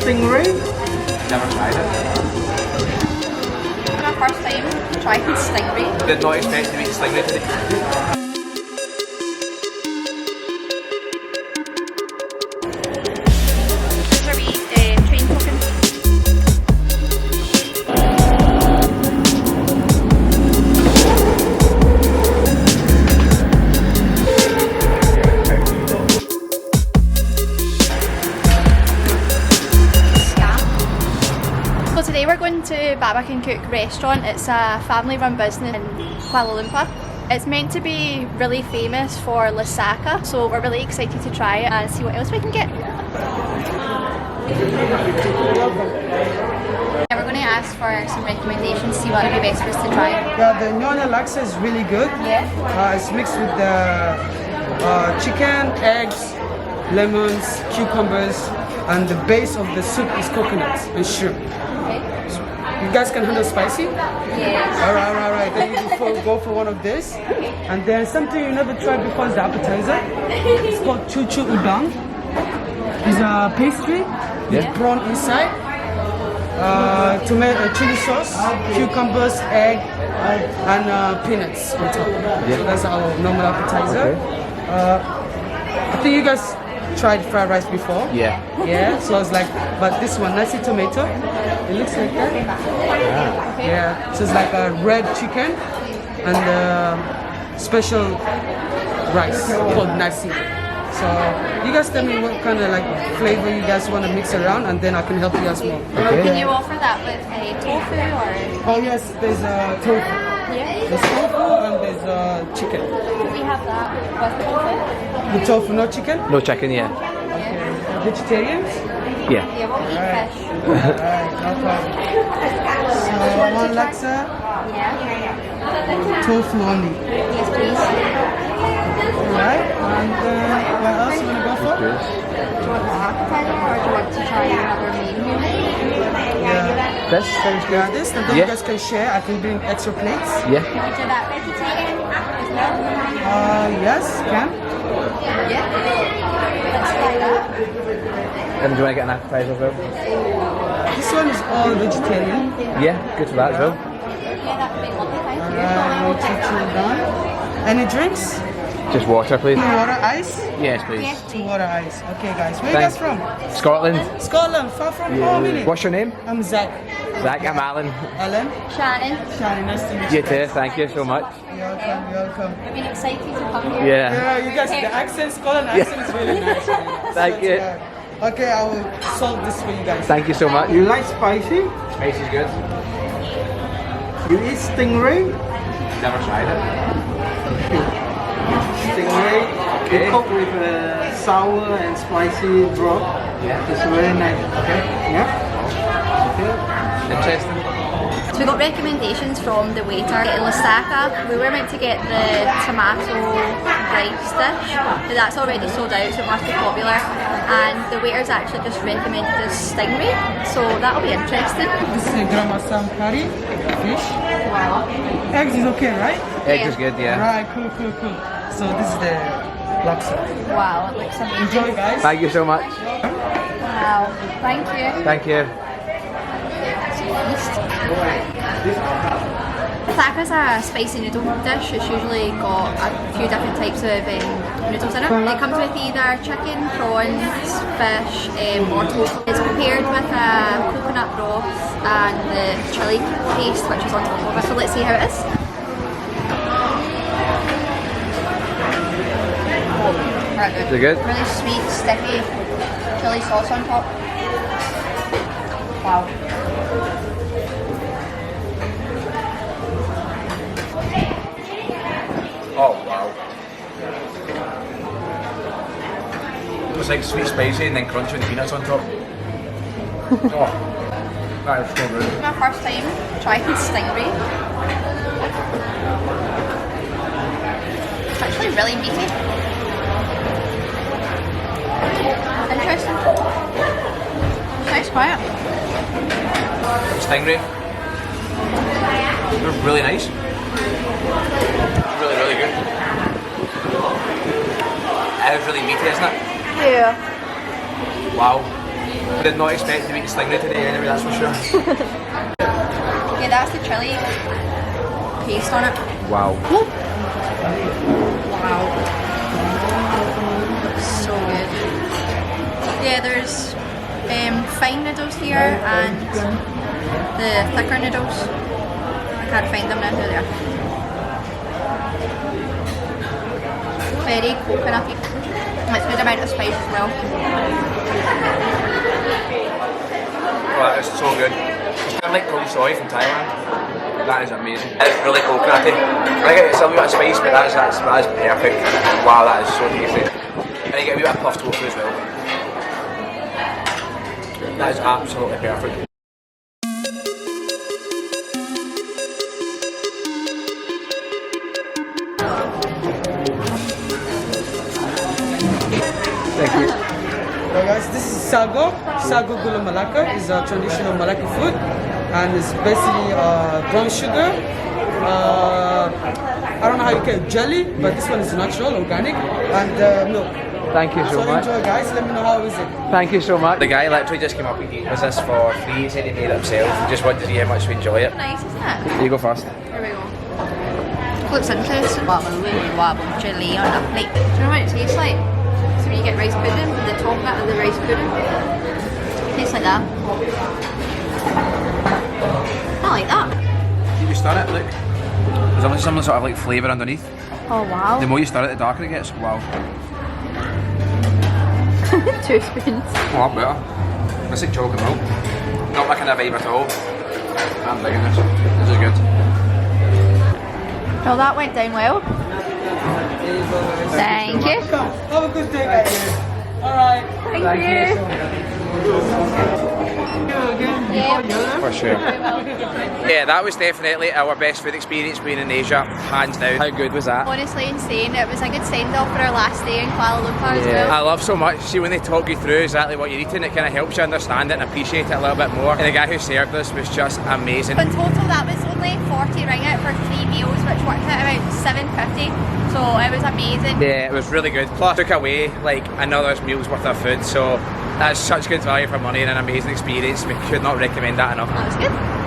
stingray? Never tried it. My first time trying stingray. Did not expect to eat stingray today. So today we're going to Baba Can Cook restaurant. It's a family-run business in Kuala Lumpur. It's meant to be really famous for lasaka, so we're really excited to try it and see what else we can get. Yeah, we're going to ask for some recommendations, see what would be best for us to try. Yeah, the Nyonya laksa is really good. Yeah. It's mixed with the chicken, eggs, lemons, cucumbers, and the base of the soup is coconuts and shrimp. Okay. You guys can handle spicy? Yes. Alright. Then you go for one of this. And then something you never tried before is the appetizer. It's called chuchu udang. It's a pastry with prawn inside. Tomato, chili sauce, cucumbers, egg, and peanuts on top. So that's our normal appetizer. I think you guys tried fried rice before. Yeah. Yeah, so it's like, but this one, nasi tomato, it looks like that. Yeah, so it's like a red chicken and special rice called nasi. So you guys tell me what kind of like flavor you guys want to mix around, and then I can help you guys more. Can you offer that with a tofu or? Oh yes, there's tofu. Yeah. There's tofu and there's chicken. Can we have that with the tofu? The tofu, no chicken? No chicken, yeah. Vegetarians? Yeah. Yeah, we'll eat Alright. fish. Alright, no problem. So one laksa, Yeah. tofu only. Yes, please. Alright, and what else you want to go for? Do you want the appetizer or do you want to try another main meal? Yeah. This sounds good. Yeah, this, and then you guys can share. I can bring extra plates. Yeah. Can we do that vegetarian as well? Yes, can. Yeah. Let's try that. And do you want to get an appetizer as well? This one is all vegetarian. Yeah, good for that as well. Yeah, that would be lovely, thank you. Alright, chicken done. Any drinks? Just water, please. Water, ice? Yes, please. Yes, Two please. water, ice. Okay, guys. Where you guys from? Scotland. Scotland. Far from home, innit? What's your name? I'm Zach. Zach, I'm Alan. Alan. Shannon, Shani, nice to meet You too, thank you so much. You're welcome. I've been excited to come here. Yeah. Yeah, you guys, the accent, Scotland accent is really nice. Man. Thank you. Okay, I will solve this for you guys. Thank you so much. You like spicy? Spice is good. You eat stingray? Never tried it. Stingray, Okay. you cook with sour and spicy broth. Yeah. It's very nice. Okay. Yeah. Interesting. So we got recommendations from the waiter. Getting lasaka, we were meant to get the tomato rice dish, but that's already sold out, so it must be popular. And the waiter's actually just recommended this stingray, so that'll be interesting. This is a garam masala curry, fish. Wow. Eggs is okay, right? Egg is good, yeah. Right, cool. So this is the laksa. Wow, it looks amazing. Enjoy, guys. Thank you so much. Wow, thank you. Thank you. Taka's a spicy noodle dish. It's usually got a few different types of noodles in it. It comes with either chicken, prawns, fish, or tofu. It's prepared with a coconut broth and the chilli paste which is on top of it. So let's see how it is. Oh, very good. Is it good? Really sweet, sticky chilli sauce on top. Wow. Oh, wow. It's like sweet spicy and then crunchy with the peanuts on top. Oh, that is so good. My first time trying stingray. It's actually really meaty. Interesting. It's nice quiet. Stingray. They're really nice. Really good. It is really meaty, isn't it? Yeah. Wow. I did not expect to eat stingray today anyway, that's for sure. Yeah, that's the chili paste on it. Wow. Wow. So good. Yeah, there's fine noodles here and the thicker noodles. I can't find them now, they're there. Very coconutty. And it's a good amount of spice as well. Oh, that is so good. It's kind of like cold soy from Thailand. That is amazing. It's really coconutty. I get it's a wee bit of spice, but that is perfect. Wow, that is so tasty. And you get a wee bit of puffed tofu as well. That is absolutely perfect. Thank you. Well guys, this is sago. Sago gula Malacca is a traditional Malacca food, and it's basically brown sugar. I don't know how you call it, jelly, but this one is natural, organic, and milk. Thank you so much. Enjoy guys, let me know how is it. Thank you so much. The guy literally just came up and gave us this for free. He said he made it himself. He just wanted to see how much we enjoy it. Nice, isn't it? You go first. Here we go. Looks interesting. Wobble, jelly on a plate. Do you know what it tastes like? So when you get rice pudding, the top bit of the rice pudding. Tastes like that. I like that. You stir it, look. There's almost some sort of like flavour underneath. Oh wow. The more you stir it, the darker it gets. Wow. 2 spoons. Oh, I'm better. This is chocolate milk. Not my kind of vibe at all. I'm digging this. This is good. Well, that went down well. Thank you. Have a good day guys. Alright. Thank you. Yeah. For sure. Yeah, that was definitely our best food experience being in Asia, hands down. How good was that? Honestly insane. It was a good send off for our last day in Kuala Lumpur as well. I love so much, see when they talk you through exactly what you're eating, it kind of helps you understand it and appreciate it a little bit more. And the guy who served us was just amazing. In total that was only 40 ringgit for 3 meals, which worked out about 7.50. So it was amazing. Yeah, it was really good. Plus took away like another meal's worth of food, so that's such good value for money and an amazing experience. We could not recommend that enough. That was good.